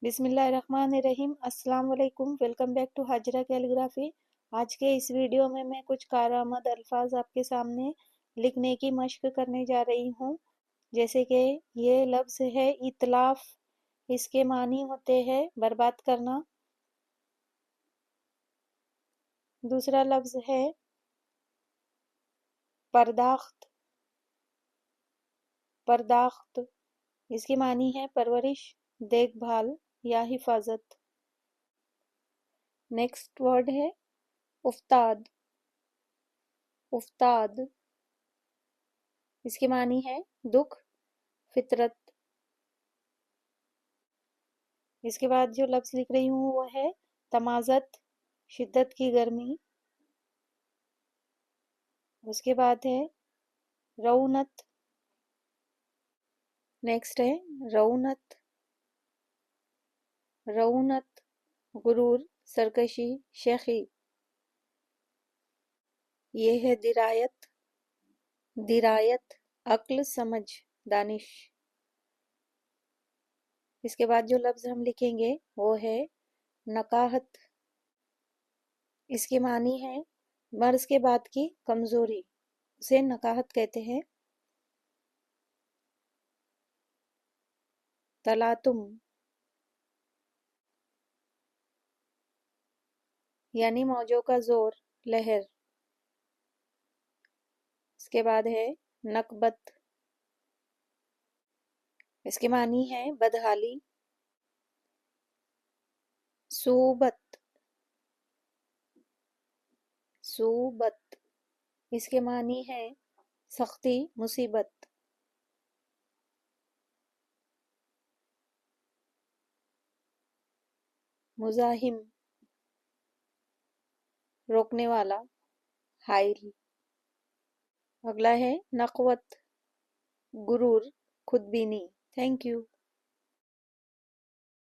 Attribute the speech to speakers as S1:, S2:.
S1: بسم اللہ الرحمن الرحیم۔ السلام علیکم، welcome back to Hajra calligraphy. آج کے اس ویڈیو میں کچھ کارآمد الفاظ آپ کے سامنے لکھنے کی مشق کرنے جا رہی ہوں۔ جیسے کہ یہ لفظ ہے اتلاف، اس کے معنی ہوتے ہیں برباد کرنا۔ دوسرا لفظ ہے پرداخت، پرداخت اس کے معنی ہے پرورش، دیکھ بھال یا حفاظت۔ نیکسٹ ورڈ ہے افتاد، افتاد اس کے معنی ہے دکھ، فطرت۔ اس کے بعد جو لفظ لکھ رہی ہوں وہ ہے تمازت، شدت کی گرمی۔ اس کے بعد ہے رونت، نیکسٹ ہے رونت، رونت غرور، سرکشی، شیخی۔ یہ ہے درایت، درایت عقل، سمجھ، دانش۔ اس کے بعد جو لفظ ہم لکھیں گے وہ ہے نقاہت، اس کے معنی ہے مرض کے بعد کی کمزوری، اسے نقاہت کہتے ہیں۔ تلاطم یعنی موجوں کا زور، لہر۔ اس کے بعد ہے نکبت، اس کے معنی ہے بدحالی۔ صعوبت، صعوبت اس کے معنی ہے سختی، مصیبت۔ مزاحم روکنے والا، حائل۔ اگلا ہے نخوت، غرور، خود بینی۔ Thank you.